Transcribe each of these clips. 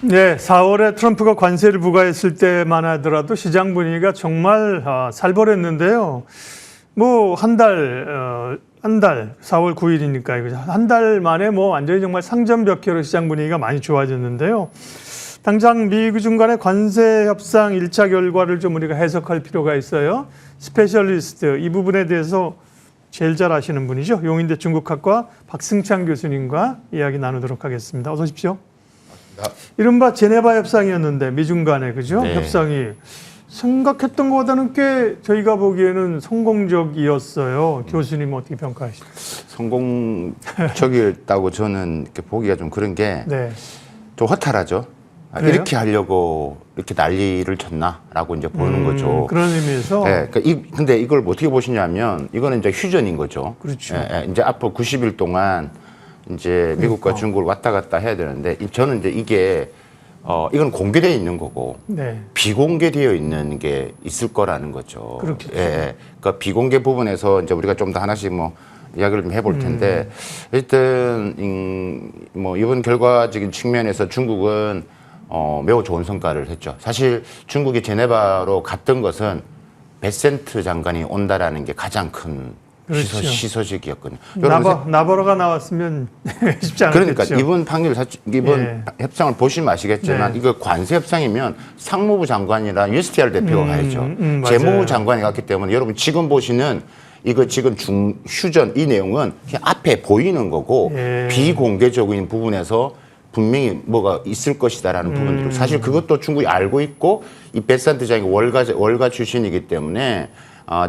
네, 4월에 트럼프가 관세를 부과했을 때만 하더라도 시장 분위기가 정말 살벌했는데요. 뭐 한 달, 4월 9일이니까 한 달 만에 뭐 완전히 정말 상전벽해로 시장 분위기가 많이 좋아졌는데요. 당장 미중 간의 관세 협상 1차 결과를 좀 우리가 해석할 필요가 있어요. 스페셜리스트 이 부분에 대해서 제일 잘 아시는 분이죠. 용인대 중국학과 박승찬 교수님과 이야기 나누도록 하겠습니다. 어서 오십시오. 이른바 제네바 협상이었는데 미중 간의 그죠? 네. 협상이 생각했던 것보다는 꽤 저희가 보기에는 성공적이었어요. 교수님 어떻게 평가하시나요? 성공적이었다고 저는 이렇게 보기가 좀 그런 게 좀 허탈하죠. 그래요? 이렇게 하려고 이렇게 난리를 쳤나라고 이제 보는 거죠. 그런 의미에서. 네, 그러니까 근데 이걸 어떻게 보시냐면 이거는 이제 휴전인 거죠. 그렇죠. 이제 앞으로 90일 동안 이제 미국과 중국을 왔다 갔다 해야 되는데 저는 이제 이게 이건 공개되어 있는 거고 비공개되어 있는 게 있을 거라는 거죠. 그렇겠죠. 그러니까 비공개 부분에서 이제 우리가 좀 더 하나씩 뭐 이야기를 좀 해볼 텐데 일단 뭐 이번 결과적인 측면에서 중국은 매우 좋은 성과를 했죠. 사실 중국이 제네바로 갔던 것은 베센트 장관이 온다라는 게 가장 큰 그렇죠. 시소식이었거든요. 나버러가 나왔으면 쉽지 않았겠죠. 그러니까 이번 협상을 보시면 아시겠지만 이거 관세 협상이면 상무부 장관이나 USTR 대표가 가야죠. 재무부 장관이 갔기 때문에 여러분 지금 보시는 이거 지금 휴전 이 내용은 그냥 앞에 보이는 거고 비공개적인 부분에서 분명히 뭐가 있을 것이다라는 부분들을 사실 그것도 충분히 알고 있고 이 베산트 장관이 월가 출신이기 때문에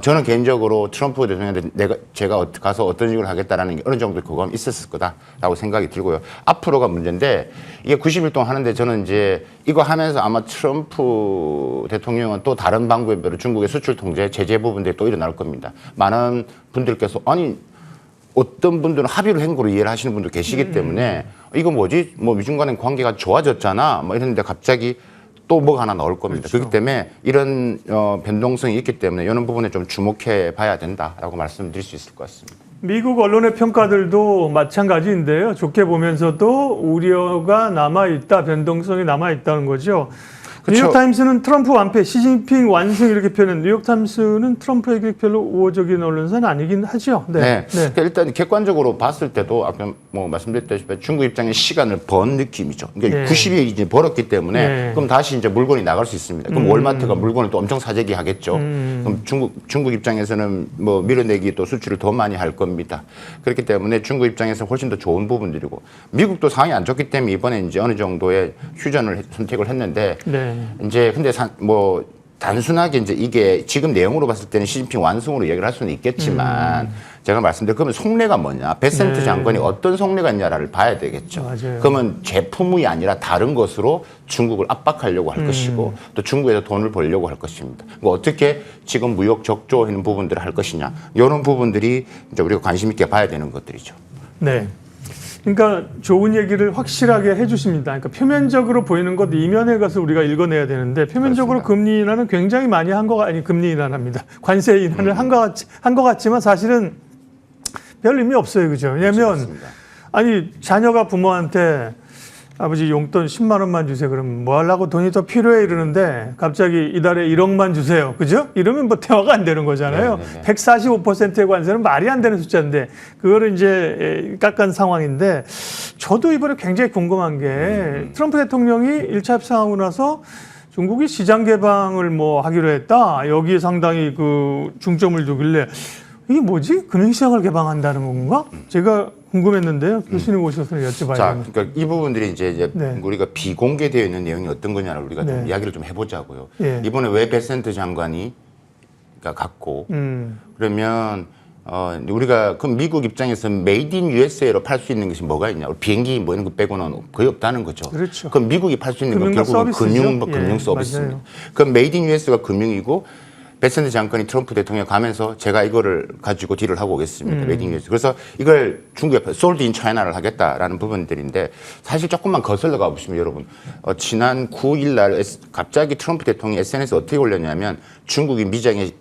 저는 개인적으로 트럼프 대통령한테 제가 가서 어떤 식으로 하겠다라는 게 어느 정도 그건 있었을 거다라고 생각이 들고요. 앞으로가 문제인데 이게 90일 동안 하는데 저는 이제 이거 하면서 아마 트럼프 대통령은 또 다른 방법으로 중국의 수출 통제 제재 부분들이 또 일어날 겁니다. 많은 분들께서 아니 어떤 분들은 합의를 한 거로 이해를 하시는 분도 계시기 때문에 이거 뭐지? 뭐 미중 간의 관계가 좋아졌잖아. 뭐 이랬는데 갑자기 또 뭐가 하나 나올 겁니다. 그렇기 때문에 이런 변동성이 있기 때문에 이런 부분에 좀 주목해 봐야 된다라고 말씀드릴 수 있을 것 같습니다. 미국 언론의 평가들도 마찬가지인데요. 좋게 보면서도 우려가 남아있다, 변동성이 남아있다는 거죠. 그렇죠. 뉴욕타임스는 트럼프 완패, 시진핑 완승 이렇게 표현했는데 뉴욕타임스는 트럼프에게 별로 우호적인 언론사는 아니긴 하죠. 그러니까 일단 객관적으로 봤을 때도 아까 뭐 말씀드렸다시피 중국 입장에 시간을 번 느낌이죠. 그러니까 90일 이제 벌었기 때문에 그럼 다시 이제 물건이 나갈 수 있습니다. 그럼 월마트가 물건을 또 엄청 사재기 하겠죠. 그럼 중국 입장에서는 뭐 밀어내기 또 수출을 더 많이 할 겁니다. 그렇기 때문에 중국 입장에서 훨씬 더 좋은 부분들이고 미국도 상황이 안 좋기 때문에 이번에 이제 어느 정도의 휴전을 선택을 했는데 이제 근데 뭐 단순하게 이제 이게 지금 내용으로 봤을 때는 시진핑 완승으로 얘기를 할 수는 있겠지만 제가 말씀드린 그러면 속내가 뭐냐 베센트 장관이 어떤 속내가 있냐를 봐야 되겠죠. 맞아요. 그러면 제품이 아니라 다른 것으로 중국을 압박하려고 할 것이고 또 중국에서 돈을 벌려고 할 것입니다. 뭐 어떻게 지금 무역 적조하는 부분들을 할 것이냐 이런 부분들이 이제 우리가 관심 있게 봐야 되는 것들이죠. 네. 그러니까 좋은 얘기를 확실하게 해주십니다. 그러니까 표면적으로 보이는 것 이면에 가서 우리가 읽어내야 되는데 표면적으로 그렇습니다. 금리 인하는 굉장히 많이 한 거 아니 금리 인하랍니다. 관세 인하를 한 것 같지만 사실은 별 의미 없어요, 그죠? 왜냐하면 아니 자녀가 부모한테 아버지 용돈 10만 원만 주세요. 그럼 뭐 하려고 돈이 더 필요해 이러는데 갑자기 이달에 1억만 주세요. 그죠? 이러면 뭐 대화가 안 되는 거잖아요. 145%의 관세는 말이 안 되는 숫자인데 그거를 이제 깎은 상황인데 저도 이번에 굉장히 궁금한 게 트럼프 대통령이 1차 협상하고 나서 중국이 시장 개방을 뭐 하기로 했다. 여기에 상당히 그 중점을 두길래 이게 뭐지? 금융시장을 개방한다는 건가? 제가 궁금했는데요. 교수님 오셔서 여쭤봐야 자, 됩니다. 그러니까 이 부분들이 이제 우리가 비공개되어 있는 내용이 어떤 거냐를 우리가 좀 이야기를 좀 해보자고요. 이번에 왜 베센트 장관이 갔고 그러면 우리가 그럼 미국 입장에서 메이드 인 USA로 팔 수 있는 것이 뭐가 있냐? 비행기 뭐 이런 거 빼고는 거의 없다는 거죠. 그렇죠. 그럼 미국이 팔 수 있는 건 결국은 금융 서비스입니다. 그럼 메이드 인 US가 금융이고 베센트 장관이 트럼프 대통령 가면서 제가 이거를 가지고 딜을 하고 오겠습니다. 메이드 인 US. 그래서 이걸 중국에 솔드 인 차이나를 하겠다라는 부분들인데 사실 조금만 거슬러 가보시면 여러분 지난 9일 날 갑자기 트럼프 대통령이 SNS에 어떻게 올렸냐면 중국이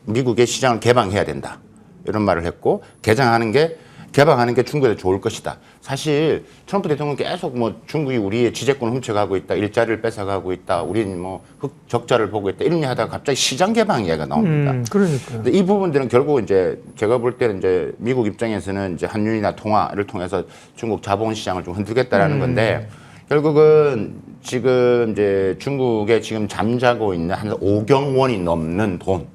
미국의 시장을 개방해야 된다. 이런 말을 했고 개장하는 게 개방하는 게 중국에 좋을 것이다. 사실 트럼프 대통령은 계속 뭐 중국이 우리의 지배권을 훔쳐가고 있다, 일자리를 뺏어가고 있다, 우리는 뭐 흑적자를 보고 있다 이런 얘기 하다가 갑자기 시장 개방 이야기가 나옵니다. 그러니까요. 근데 이 부분들은 결국 이제 제가 볼 때는 이제 미국 입장에서는 이제 한윤이나 통화를 통해서 중국 자본시장을 좀 흔들겠다라는 건데 결국은 지금 이제 중국에 지금 잠자고 있는 한 5경 원이 넘는 돈.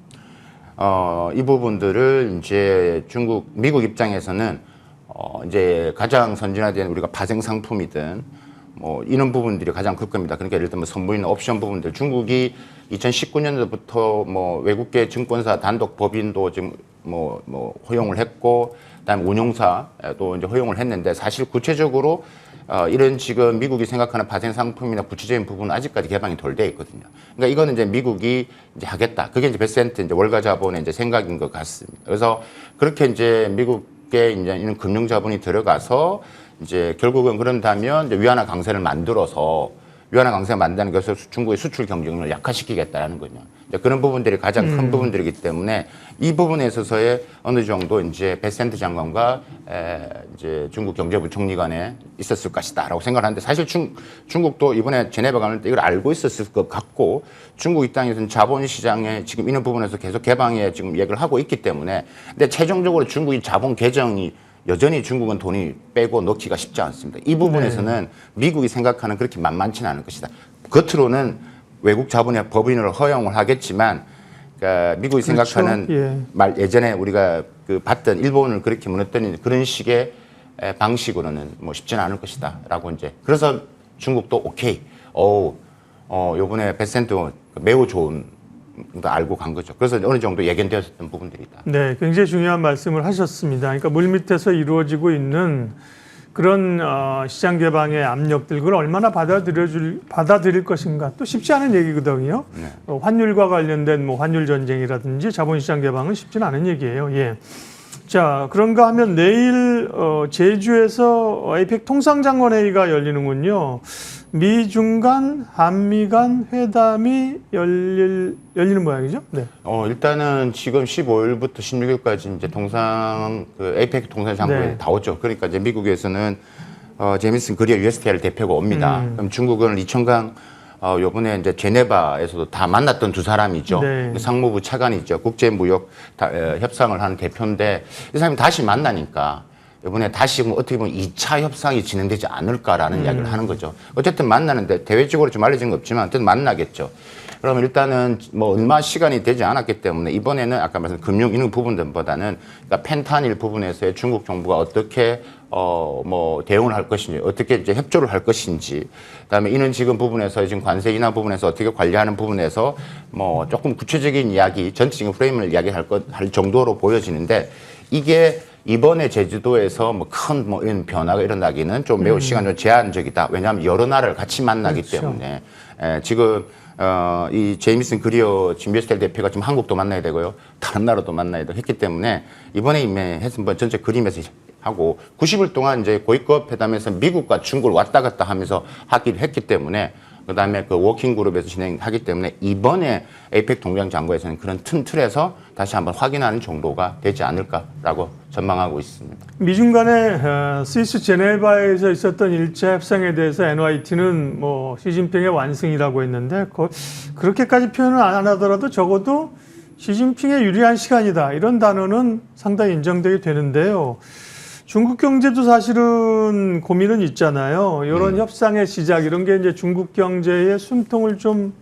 이 부분들을 이제 미국 입장에서는 이제 가장 선진화된 우리가 파생 상품이든 뭐 이런 부분들이 가장 클 겁니다. 그러니까 예를 들면 선보이는 옵션 부분들. 중국이 2019년도부터 뭐 외국계 증권사 단독 법인도 지금 뭐 허용을 했고, 그다음에 운용사도 이제 허용을 했는데 사실 구체적으로 이런 지금 미국이 생각하는 파생 상품이나 구체적인 부분은 아직까지 개방이 덜 돼 있거든요. 그러니까 이거는 이제 미국이 이제 하겠다. 그게 이제 베센트 이제 월가 자본의 이제 생각인 것 같습니다. 그래서 그렇게 이제 미국에 이제 이런 금융 자본이 들어가서 이제 결국은 그런다면 이제 위안화 강세를 만들어서 위안화 강세를 만드는 것을 중국의 수출 경쟁력을 약화시키겠다라는 거죠. 이제 그런 부분들이 가장 큰 부분들이기 때문에 이 부분에 있어서의 어느 정도 이제 베센트 장관과 이제 중국 경제부총리 간에 있었을 것이다라고 생각하는데 사실 중국도 이번에 제네바 가는 때 이걸 알고 있었을 것 같고 중국 입장에서는 자본시장에 지금 이런 부분에서 계속 개방에 지금 얘기를 하고 있기 때문에 근데 최종적으로 중국이 자본 개정이 여전히 중국은 돈이 빼고 넣기가 쉽지 않습니다. 이 부분에서는 미국이 생각하는 그렇게 만만치는 않을 것이다. 겉으로는 외국 자본의 법인을 허용을 하겠지만, 그러니까 미국이 그렇죠. 생각하는 예전에 우리가 그 봤던 일본을 그렇게 무너뜨리는 그런 식의 방식으로는 뭐 쉽지는 않을 것이다라고 이제 그래서 중국도 오케이, 요번에 베센트 매우 좋은 알고 간 거죠. 그래서 어느 정도 예견되었던 부분들이다. 네, 굉장히 중요한 말씀을 하셨습니다. 그러니까 물밑에서 이루어지고 있는 그런 시장 개방의 압력들, 그걸 얼마나 받아들일 것인가, 또 쉽지 않은 얘기거든요. 네. 환율과 관련된 뭐 환율 전쟁이라든지 자본시장 개방은 쉽지는 않은 얘기예요. 예. 자, 그런가 하면 내일 제주에서 에이펙 통상장관회의가 열리는군요. 미중 간, 한미 간 회담이 열리는 모양이죠? 네. 일단은 지금 15일부터 16일까지 이제 에이펙 통상장관회의 네. 다 오죠. 그러니까 이제 미국에서는 제미슨 그리어 USTR 대표가 옵니다. 그럼 중국은 리청강 요번에 이제 제네바에서도 다 만났던 두 사람이죠. 네. 상무부 차관이죠. 국제무역 협상을 하는 대표인데 이 사람이 다시 만나니까 이번에 다시 어떻게 보면 2차 협상이 진행되지 않을까라는 이야기를 하는 거죠. 어쨌든 만나는데 대외적으로 좀 알려진 거 없지만 어쨌든 만나겠죠. 그러면 일단은 뭐 얼마 시간이 되지 않았기 때문에 이번에는 아까 말씀 금융 이런 부분들보다는 그러니까 펜타닐 부분에서의 중국 정부가 어떻게 뭐 대응을 할 것인지 어떻게 이제 협조를 할 것인지 그다음에 이런 지금 부분에서 지금 관세 인하 부분에서 어떻게 관리하는 부분에서 뭐 조금 구체적인 이야기 전체적인 프레임을 이야기할 정도로 보여지는데 이게 이번에 제주도에서 뭐 큰 뭐 이런 변화가 일어나기는 좀 매우 시간이 제한적이다. 왜냐하면 여러 나라를 같이 만나기 그렇죠. 때문에 지금 이 제이미슨 그리어 진비스텔 대표가 지금 한국도 만나야 되고요. 다른 나라도 만나야 되고 했기 때문에 이번에 임해해서 뭐 전체 그림에서 하고 90일 동안 이제 고위급 회담에서 미국과 중국을 왔다 갔다 하면서 하기를 했기 때문에 그다음에 그 워킹 그룹에서 진행하기 때문에 이번에 에이펙 동맹장관에서는 그런 큰 틀에서 다시 한번 확인하는 정도가 되지 않을까라고 전망하고 있습니다. 미중 간의 스위스 제네바에서 있었던 1차 협상에 대해서 NYT는 뭐 시진핑의 완승이라고 했는데 그렇게까지 표현을 안 하더라도 적어도 시진핑에 유리한 시간이다. 이런 단어는 상당히 인정되게 되는데요. 중국 경제도 사실은 고민은 있잖아요. 이런 협상의 시작 이런 게 이제 중국 경제의 숨통을 좀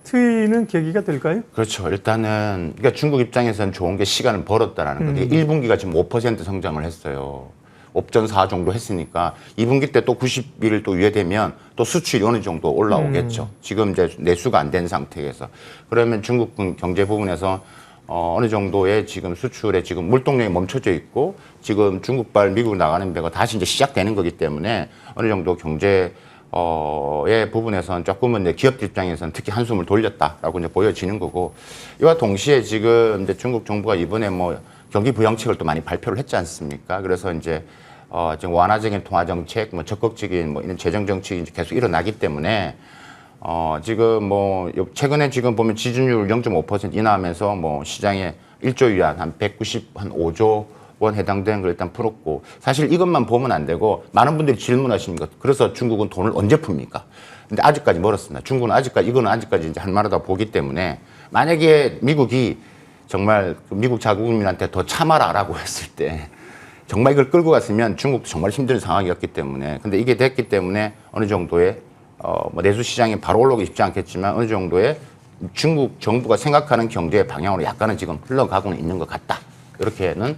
트이는 계기가 될까요? 그렇죠. 일단은 그러니까 중국 입장에서는 좋은 게 시간을 벌었다라는 거죠. 1분기가 지금 5% 성장을 했어요. 옵전 4 정도 했으니까 2분기 때 또 90일 또 유예되면 또 수출이 어느 정도 올라오겠죠. 지금 이제 내수가 안 된 상태에서 그러면 중국 경제 부분에서 어느 정도의 지금 수출에 지금 물동력이 멈춰져 있고 지금 중국발 미국 나가는 배가 다시 이제 시작되는 거기 때문에 어느 정도 경제의 부분에서는 조금은 이제 기업들 입장에서는 특히 한숨을 돌렸다라고 이제 보여지는 거고 이와 동시에 지금 이제 중국 정부가 이번에 뭐 경기 부양책을 또 많이 발표를 했지 않습니까? 그래서 이제 지금 완화적인 통화 정책, 뭐 적극적인 뭐 이런 재정 정책이 이제 계속 일어나기 때문에 지금 뭐 최근에 지금 보면 지준율 0.5% 인하하면서 뭐 시장에 1조 위안 한 195조 원 해당되는 걸 일단 풀었고 사실 이것만 보면 안 되고 많은 분들이 질문하시는 것 그래서 중국은 돈을 언제 풉니까? 근데 아직까지 멀었습니다. 중국은 이거는 아직까지 이제 할 만하다 보기 때문에 만약에 미국이 정말 미국 자국민한테 더 참아라라고 했을 때 정말 이걸 끌고 갔으면 중국도 정말 힘든 상황이었기 때문에 근데 이게 됐기 때문에 어느 정도의 뭐 내수 시장이 바로 올라오기 쉽지 않겠지만 어느 정도의 중국 정부가 생각하는 경제의 방향으로 약간은 지금 흘러가고는 있는 것 같다. 이렇게는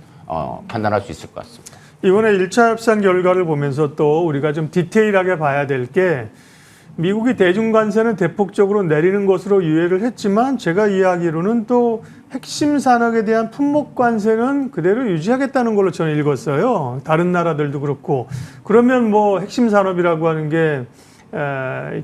판단할 수 있을 것 같습니다. 이번에 1차 협상 결과를 보면서 또 우리가 좀 디테일하게 봐야 될 게 미국이 대중관세는 대폭적으로 내리는 것으로 유예를 했지만 제가 이해하기로는 또 핵심 산업에 대한 품목관세는 그대로 유지하겠다는 걸로 저는 읽었어요. 다른 나라들도 그렇고. 그러면 뭐 핵심 산업이라고 하는 게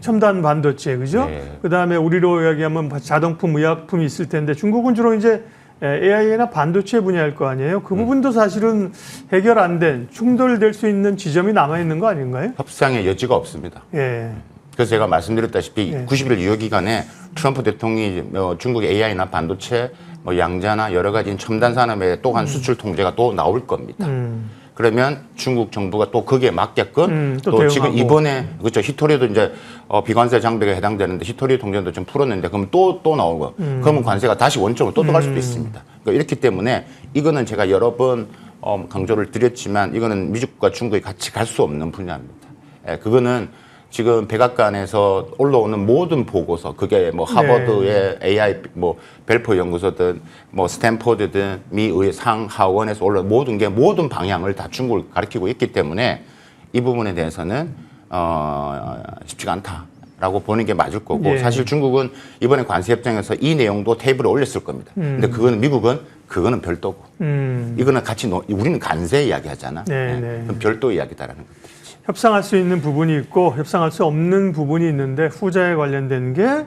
첨단 반도체, 그죠? 네. 그다음에 우리로 이야기하면 자동품, 의약품이 있을 텐데 중국은 주로 이제 AI나 반도체 분야일 거 아니에요? 그 부분도 사실은 해결 안 된, 충돌될 수 있는 지점이 남아있는 거 아닌가요? 협상의 여지가 없습니다. 예. 그래서 제가 말씀드렸다시피 네. 90일 유효 기간에 트럼프 대통령이 중국의 AI나 반도체, 뭐 양자나 여러 가지 첨단 산업에 또 한 수출 통제가 또 나올 겁니다. 그러면 중국 정부가 또 거기에 맞게끔 또 또 지금 대응하고. 이번에 그렇죠 히토리도 이제 비관세 장벽에 해당되는데 히토리 통제도 좀 풀었는데 그러면 또 나오고 그러면 관세가 다시 원점으로 또 들어갈 수도 있습니다. 그러니까 이렇기 때문에 이거는 제가 여러 번 강조를 드렸지만 이거는 미국과 중국이 같이 갈 수 없는 분야입니다. 예, 그거는 지금 백악관에서 올라오는 모든 보고서 그게 뭐 하버드의 AI 뭐 벨프 연구소든 뭐 스탠포드든 미의 상하원에서 올라온 모든 방향을 다 중국을 가리키고 있기 때문에 이 부분에 대해서는 쉽지가 않다라고 보는 게 맞을 거고 예. 사실 중국은 이번에 관세 협정에서 이 내용도 테이블에 올렸을 겁니다. 근데 미국은 그거는 별도고 이거는 같이 우리는 관세 이야기하잖아. 네, 네. 그럼 별도 이야기다라는 거. 협상할 수 있는 부분이 있고 협상할 수 없는 부분이 있는데 후자에 관련된 게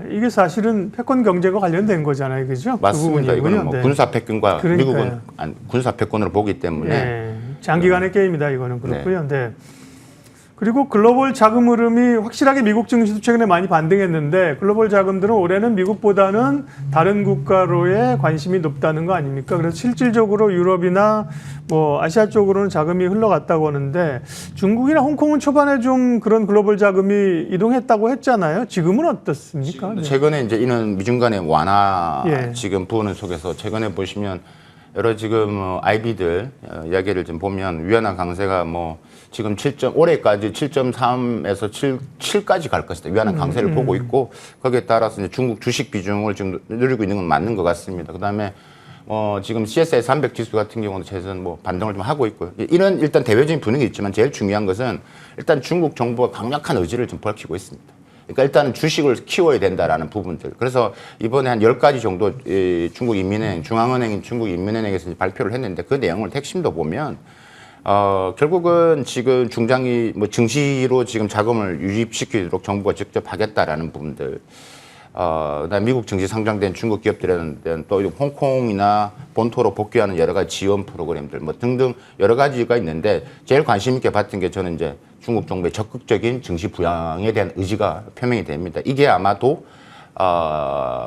이게 사실은 패권 경제가 관련된 거잖아요, 그죠? 맞습니다. 그 이거는 뭐 네. 군사 패권과 그러니까요. 미국은 군사 패권으로 보기 때문에 네. 장기간의 게임이다 이거는 그렇고요. 네. 그리고 글로벌 자금 흐름이 확실하게 미국 증시도 최근에 많이 반등했는데 글로벌 자금들은 올해는 미국보다는 다른 국가로의 관심이 높다는 거 아닙니까? 그래서 실질적으로 유럽이나 뭐 아시아 쪽으로는 자금이 흘러갔다고 하는데 중국이나 홍콩은 초반에 좀 그런 글로벌 자금이 이동했다고 했잖아요. 지금은 어떻습니까? 네. 최근에 이제 이런 미중 간의 완화 예. 지금 부분을 속에서 최근에 보시면 여러 지금 IB들 이야기를 좀 보면 위안화 강세가 뭐 지금 올해까지 7.3에서 7까지 갈 것이다. 위안화 강세를 보고 있고 거기에 따라서 이제 중국 주식 비중을 지금 누리고 있는 건 맞는 것 같습니다. 그다음에 지금 CSI 300 지수 같은 경우는 최선 뭐 반등을 좀 하고 있고요. 이런 일단 대외적인 분위기 있지만 제일 중요한 것은 일단 중국 정부가 강력한 의지를 좀 밝히고 있습니다. 그러니까 일단은 주식을 키워야 된다라는 부분들. 그래서 이번에 한 10가지 정도 중국 인민은행, 중앙은행인 중국 인민은행에서 발표를 했는데 그 내용을 핵심도 보면 결국은 지금 중장기 뭐 증시로 지금 자금을 유입시키도록 정부가 직접 하겠다라는 부분들. 그다음에 미국 증시 상장된 중국 기업들에는 또 홍콩이나 본토로 복귀하는 여러 가지 지원 프로그램들 뭐 등등 여러 가지가 있는데 제일 관심 있게 봤던 게 저는 이제 중국 정부의 적극적인 증시 부양에 대한 의지가 표명이 됩니다. 이게 아마도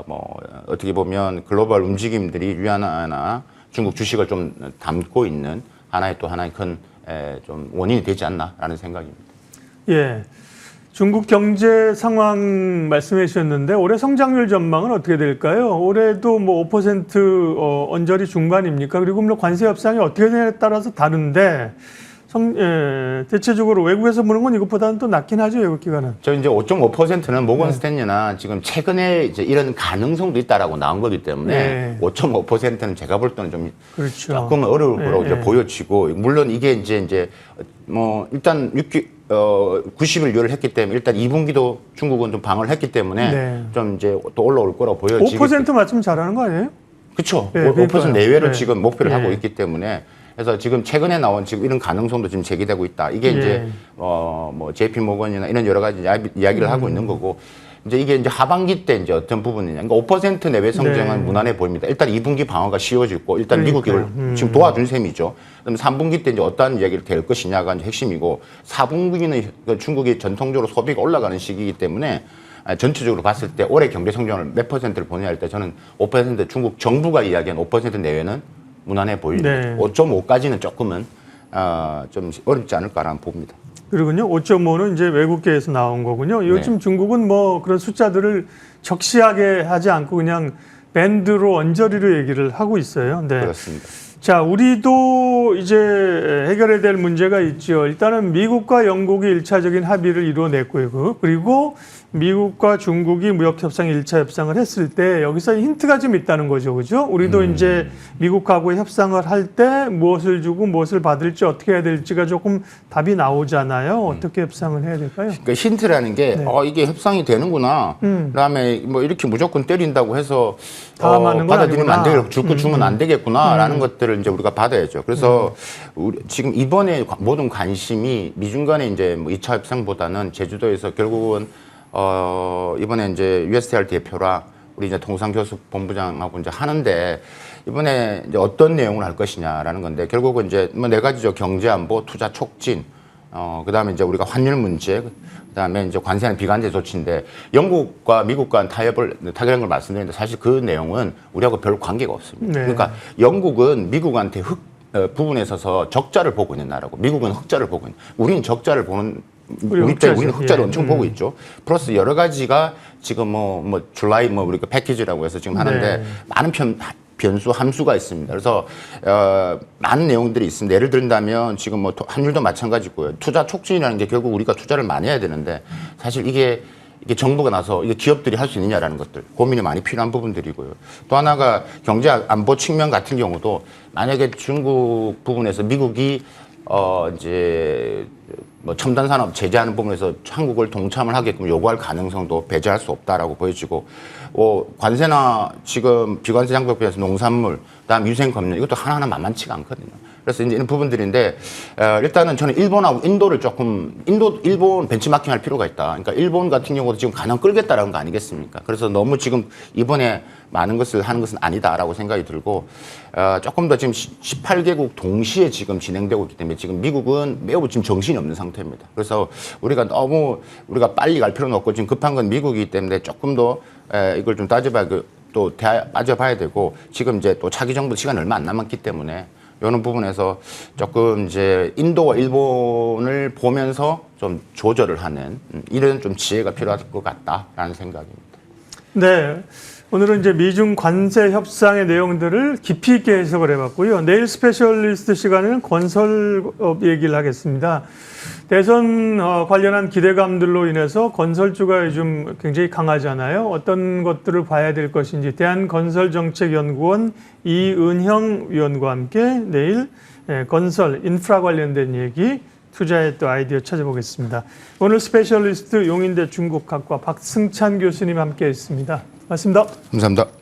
뭐 어떻게 보면 글로벌 움직임들이 위안화나 중국 주식을 좀 담고 있는 하나의 큰 좀 원인이 되지 않나라는 생각입니다. 예. 중국 경제 상황 말씀해 주셨는데 올해 성장률 전망은 어떻게 될까요? 올해도 뭐 5% 언저리 중반입니까? 그리고 물론 관세 협상이 어떻게 되냐에 따라서 다른데 대체적으로 외국에서 보는 건 이것보다는 또 낮긴 하죠, 외국 기관은. 저 이제 5.5%는 모건 스탠리나 지금 최근에 이제 이런 가능성도 있다라고 나온 거기 때문에 5.5%는 제가 볼 때는 좀 그렇죠. 조금 어려울 거라고 이제 보여지고 물론 이게 이제 뭐 일단 90일 유예를 했기 때문에 일단 2분기도 중국은 좀 방어를 했기 때문에 좀 이제 또 올라올 거라고 보여지기 5% 맞추면 잘하는 거 아니에요? 그렇죠. 네, 5% 내외를 네. 지금 목표를 하고 있기 때문에 그래서 지금 최근에 나온 지금 이런 가능성도 지금 제기되고 있다. 이게 이제 뭐 JP 모건이나 이런 여러 가지 이야기를 하고 있는 거고 이제 이게 이제 하반기 때 이제 어떤 부분이냐. 그러니까 5% 내외 성장은 무난해 보입니다. 일단 2분기 방어가 쉬워지고 일단 미국이 지금 도와준 셈이죠. 그다음에 3분기 때 이제 어떠한 이야기를 될 것이냐가 이제 핵심이고 4분기는 중국이 전통적으로 소비가 올라가는 시기이기 때문에 전체적으로 봤을 때 올해 경제 성장을 몇 %를 보내야 할 때 저는 5% 중국 정부가 이야기한 5% 내외는 무난해 보이는 네. 5.5까지는 조금은 좀 어렵지 않을까라는 봅니다. 그리고요, 5.5는 이제 외국계에서 나온 거군요. 요즘 중국은 뭐 그런 숫자들을 적시하게 하지 않고 그냥 밴드로 언저리로 얘기를 하고 있어요. 네. 그렇습니다. 자, 우리도 이제 해결해야 될 문제가 있죠. 일단은 미국과 영국이 1차적인 합의를 이루어냈고요. 그리고 미국과 중국이 무역협상 1차 협상을 했을 때 여기서 힌트가 좀 있다는 거죠. 그죠? 우리도 이제 미국하고 협상을 할 때 무엇을 주고 무엇을 받을지 어떻게 해야 될지가 조금 답이 나오잖아요. 어떻게 협상을 해야 될까요? 그러니까 힌트라는 게 이게 협상이 되는구나. 그다음에 뭐 이렇게 무조건 때린다고 해서 받아들이면 안 되겠고 줄 거 주면 안 되겠구나라는 것들을 이제 우리가 받아야죠. 그래서 지금 이번에 모든 관심이 미중 간의 이제 뭐 2차 협상보다는 제주도에서 결국은 이번에 이제 USTR 대표랑 우리 이제 통상교섭 본부장하고 이제 하는데 이번에 이제 어떤 내용을 할 것이냐라는 건데 결국은 이제 뭐 네 가지죠. 경제 안보, 투자 촉진, 그다음에 이제 우리가 환율 문제, 그다음에 이제 관세나 비관세 조치인데 영국과 미국 간 타결한 걸 말씀드리는데 사실 그 내용은 우리하고 별 관계가 없습니다. 네. 그러니까 영국은 미국한테 부분에 있어서 적자를 보고 있는 나라고 미국은 흑자를 보고 있는. 우리는 적자를 보는. 우리는 흑자를 엄청 보고 있죠. 플러스 여러 가지가 지금 뭐 줄라이 뭐 우리가 패키지라고 해서 지금 하는데 많은 변수 함수가 있습니다. 그래서 많은 내용들이 있습니다. 예를 들다면 지금 뭐 환율도 마찬가지고요. 투자 촉진이라는 게 결국 우리가 투자를 많이 해야 되는데 사실 이게 정부가 나서 이게 기업들이 할 수 있느냐라는 것들 고민이 많이 필요한 부분들이고요. 또 하나가 경제 안보 측면 같은 경우도 만약에 중국 부분에서 미국이 이제 뭐 첨단 산업 제재하는 부분에서 한국을 동참을 하게끔 요구할 가능성도 배제할 수 없다라고 보여지고, 관세나 지금 비관세 장벽비에서 농산물, 그다음 위생 검열 이것도 하나하나 만만치가 않거든요. 그래서 이제 이런 부분들인데 일단은 저는 일본하고 인도를 조금 일본 벤치마킹할 필요가 있다. 그러니까 일본 같은 경우도 지금 가능 끌겠다라는 거 아니겠습니까? 그래서 너무 지금 이번에 많은 것을 하는 것은 아니다라고 생각이 들고 조금 더 지금 18개국 동시에 지금 진행되고 있기 때문에 지금 미국은 매우 지금 정신이 없는 상태입니다. 그래서 우리가 빨리 갈 필요는 없고 지금 급한 건 미국이기 때문에 조금 더 이걸 좀 따져봐야 되고 지금 이제 또 차기 정부 시간 얼마 안 남았기 때문에 이런 부분에서 조금 이제 인도와 일본을 보면서 좀 조절을 하는 이런 좀 지혜가 필요할 것 같다라는 생각입니다. 네. 오늘은 이제 미중 관세 협상의 내용들을 깊이 있게 해석을 해봤고요. 내일 스페셜리스트 시간에는 건설업 얘기를 하겠습니다. 대선 관련한 기대감들로 인해서 건설주가 요즘 굉장히 강하잖아요. 어떤 것들을 봐야 될 것인지 대한건설정책연구원 이은형 위원과 함께 내일 건설, 인프라 관련된 얘기, 투자의 또 아이디어 찾아보겠습니다. 오늘 스페셜리스트 용인대 중국학과 박승찬 교수님 함께 했습니다. 고맙습니다. 감사합니다.